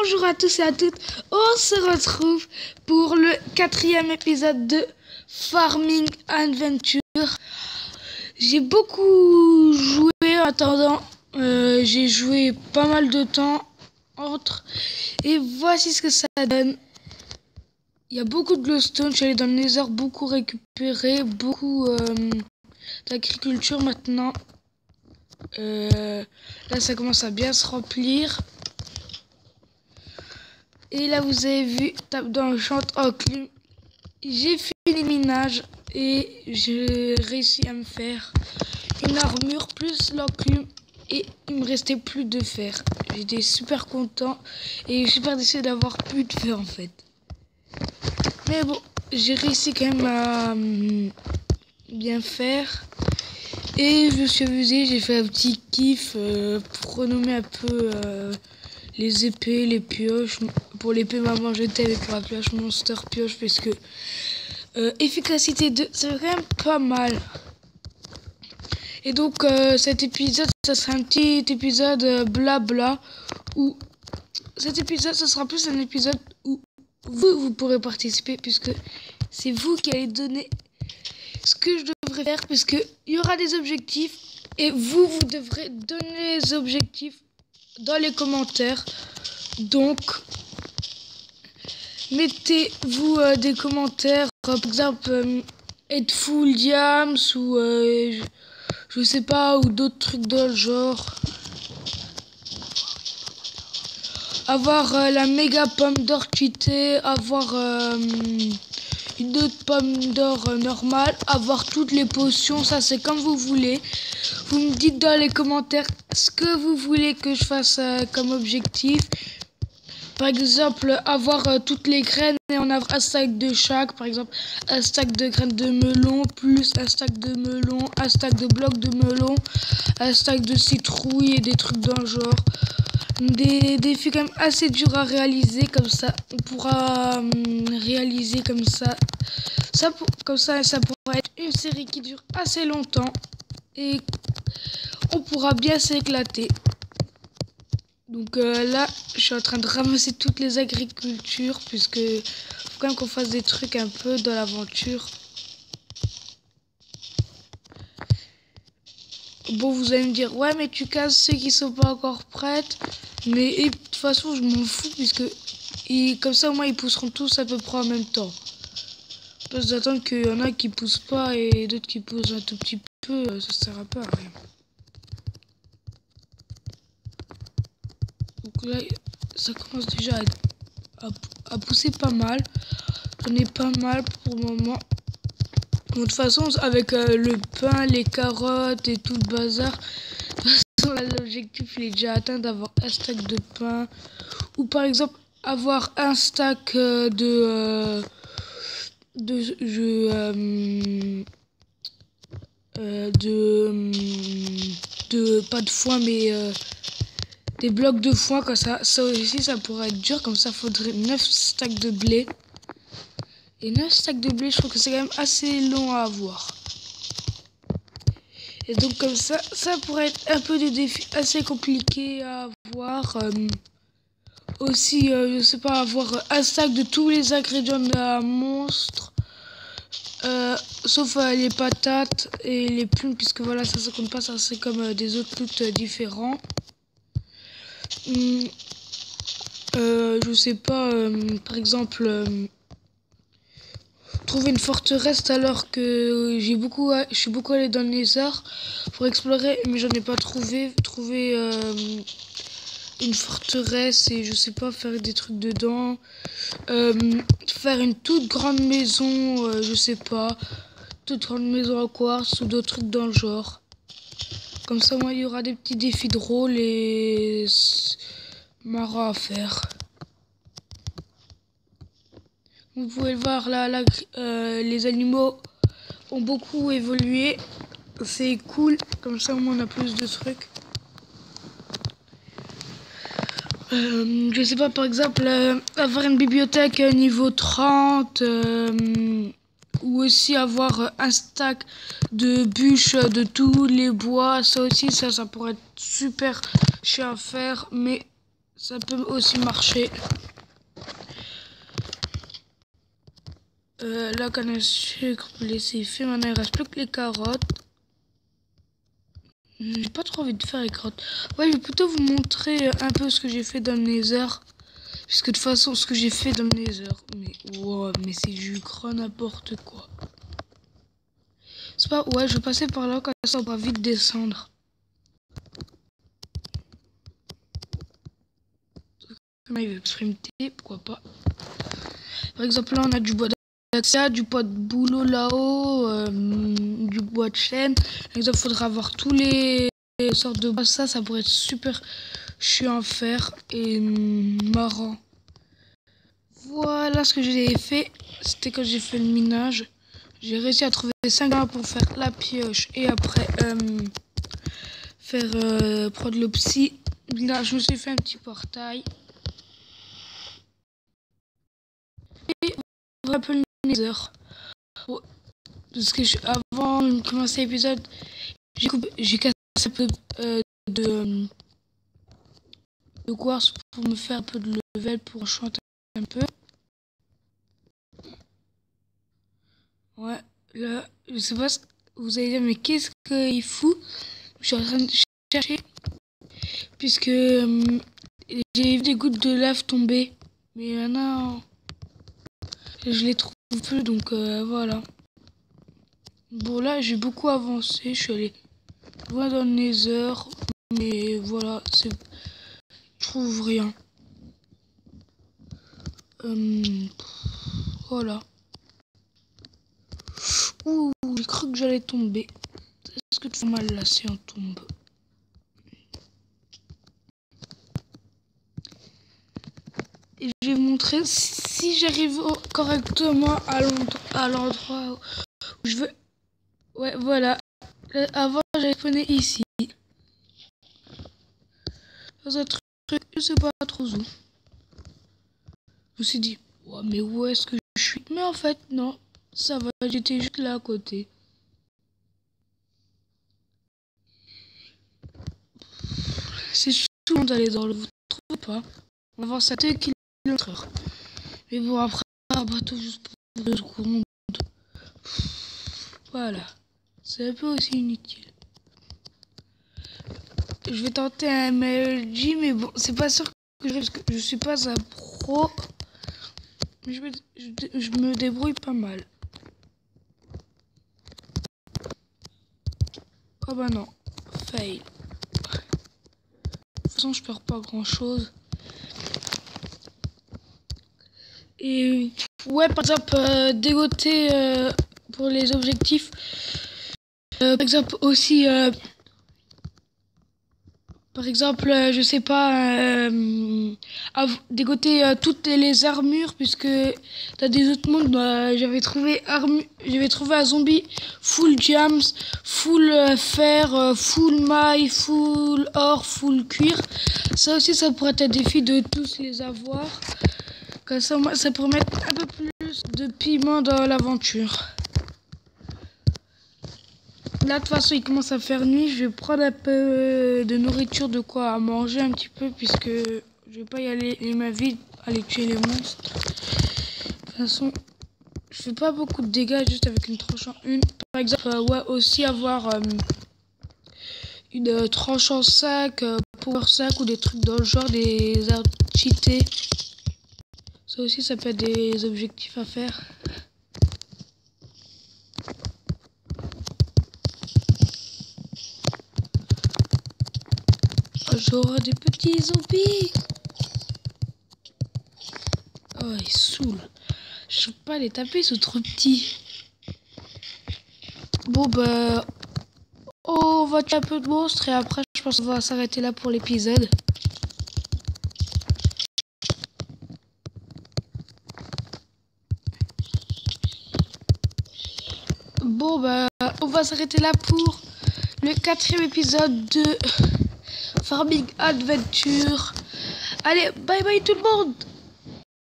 Bonjour à tous et à toutes, on se retrouve pour le 4e épisode de Farming Adventure. J'ai beaucoup joué en attendant, j'ai joué pas mal de temps entre et voici ce que ça donne. Il y a beaucoup de glowstone, je suis allé dans le nether, beaucoup récupéré, beaucoup d'agriculture maintenant. Là ça commence à bien se remplir. Et là vous avez vu, tape dans le champ enclume. J'ai fini le minage et j'ai réussi à me faire une armure plus l'enclume. Et il me restait plus de fer. J'étais super content et super déçu d'avoir plus de fer en fait. Mais bon, j'ai réussi quand même à bien faire. Et je me suis amusé, j'ai fait un petit kiff pour renommer un peu les épées, les pioches. Pour l'épée maman j'étais avec pour la pioche monster pioche parce que efficacité 2 c'est quand même pas mal. Et donc cet épisode ça sera un petit épisode blabla où cet épisode ça sera plus un épisode où vous pourrez participer puisque c'est vous qui allez donner ce que je devrais faire puisque il y aura des objectifs et vous devrez donner les objectifs dans les commentaires. Donc mettez-vous des commentaires par exemple être full diams ou je sais pas ou d'autres trucs dans le genre. Avoir la méga pomme d'or cheatée, avoir une autre pomme d'or normale, avoir toutes les potions, ça c'est comme vous voulez. Vous me dites dans les commentaires ce que vous voulez que je fasse comme objectif. Par exemple, avoir toutes les graines et en avoir un stack de chaque. Par exemple, un stack de graines de melon, plus un stack de melon, un stack de blocs de melon, un stack de citrouille et des trucs dans le genre. Des défis quand même assez durs à réaliser, comme ça on pourra réaliser comme ça. Ça pourra être une série qui dure assez longtemps et on pourra bien s'éclater. Donc là, je suis en train de ramasser toutes les agricultures puisque faut quand même qu'on fasse des trucs un peu dans l'aventure. Bon, vous allez me dire, ouais, mais tu casses ceux qui sont pas encore prêtes. Mais de toute façon, je m'en fous puisque comme ça, au moins, ils pousseront tous à peu près en même temps. Parce d'attendre qu'il y en a qui poussent pas et d'autres qui poussent un tout petit peu, ça sert à pas à rien. Donc là, ça commence déjà à pousser pas mal. J'en ai pas mal pour le moment. Bon, de toute façon, avec le pain, les carottes et tout le bazar, de toute façon, l'objectif il est déjà atteint d'avoir un stack de pain. Ou par exemple, avoir un stack pas de foin, mais des blocs de foin, comme ça aussi ça pourrait être dur, comme ça faudrait 9 stacks de blé. Et 9 stacks de blé, je trouve que c'est quand même assez long à avoir. Et donc comme ça pourrait être un peu des défis assez compliqués à avoir. Aussi, je sais pas, avoir un stack de tous les ingrédients d'un monstre. Sauf les patates et les plumes, puisque voilà, ça compte pas, ça c'est comme des autres loot différents. Je sais pas, par exemple, trouver une forteresse alors que je suis beaucoup allé dans le nether pour explorer, mais j'en ai pas trouvé. Trouver une forteresse et je sais pas, faire des trucs dedans. Faire une toute grande maison, je sais pas. Toute grande maison en quartz ou d'autres trucs dans le genre. Comme ça, moi, il y aura des petits défis drôles et marrants à faire. Vous pouvez le voir là, les animaux ont beaucoup évolué. C'est cool, comme ça au moins on a plus de trucs. Je sais pas, par exemple, avoir une bibliothèque niveau 30 ou aussi avoir un stack de bûches de tous les bois. Ça aussi, ça pourrait être super chiant à faire, mais Ça peut aussi marcher. La canne à sucre, c'est fait. Maintenant, il reste plus que les carottes. J'ai pas trop envie de faire les carottes. Ouais, je vais plutôt vous montrer un peu ce que j'ai fait dans le Nether. Puisque de toute façon, ce que j'ai fait dans le Nether. Mais wow, mais c'est du grand n'importe quoi. C'est pas... Ouais, je vais passer par là, comme ça on va vite descendre. Il va expérimenter, pourquoi pas. Par exemple, là, on a du bois d'acacia, du bois de bouleau là-haut, du bois de chêne. Par exemple, il faudra avoir tous les sortes de bois. Ça pourrait être super chiant à faire et marrant. Voilà ce que j'ai fait. C'était quand j'ai fait le minage. J'ai réussi à trouver 5 grammes pour faire la pioche et après prendre le psy. Là, je me suis fait un petit portail. Et un peu le Nether. Parce que avant de commencer l'épisode, j'ai cassé un peu de quartz pour me faire un peu de level pour enchanter un peu. Ouais, là, je sais pas ce que vous allez dire, mais qu'est-ce qu'il fout? Je suis en train de chercher, puisque j'ai vu des gouttes de lave tomber, mais maintenant, je les trouve plus, donc voilà. Bon, là, j'ai beaucoup avancé, je suis allé loin dans le Nether, mais voilà, je trouve rien. Voilà. Ouh, j'ai cru que j'allais tomber. Est-ce que tu fais mal là si on tombe? Et je vais vous montrer si j'arrive correctement à l'endroit où je veux. Ouais, voilà. Avant, j'avais spawné ici. Dans un truc, je sais pas trop où. Je me suis dit, ouais, mais où est-ce que je suis? Mais en fait, non. Ça va, j'étais juste là à côté. C'est souvent d'aller dans le... Vous trouvez pas? On va voir ça 2 km/h. Mais bon, après, un bateau juste pour 2 secondes. Voilà. C'est un peu aussi inutile. Je vais tenter un MLG, mais bon, c'est pas sûr que je vais, parce que je suis pas un pro. Mais je me débrouille pas mal. Oh bah non, fail. De toute façon, je perds pas grand chose. Et ouais, par exemple, dégoter pour les objectifs. Par exemple, aussi, par exemple, je sais pas, dégoter toutes les armures, puisque t'as des autres mondes. J'avais trouvé un zombie full diams, full fer, full maille, full or, full cuir. Ça aussi, ça pourrait être un défi de tous les avoir. Comme ça, moi, ça pourrait mettre un peu plus de piment dans l'aventure. Là, de toute façon, il commence à faire nuit. Je vais prendre un peu de nourriture, de quoi à manger un petit peu, puisque je vais pas y aller les mains vides, aller tuer les monstres. De toute façon, je fais pas beaucoup de dégâts juste avec une tranche en une. Par exemple, ouais, aussi avoir une tranche en 5, power 5 ou des trucs dans le genre, des armes cheatées. Ça aussi, ça peut être des objectifs à faire. J'aurai des petits zombies. Oh, ils saoulent. Je peux pas les taper, ils sont trop petits. Bon, bah... on va tuer un peu de monstres et après, je pense qu'on va s'arrêter là pour l'épisode. Bon, bah... on va s'arrêter là pour le 4e épisode de Farming Adventure. Allez, bye bye tout le monde!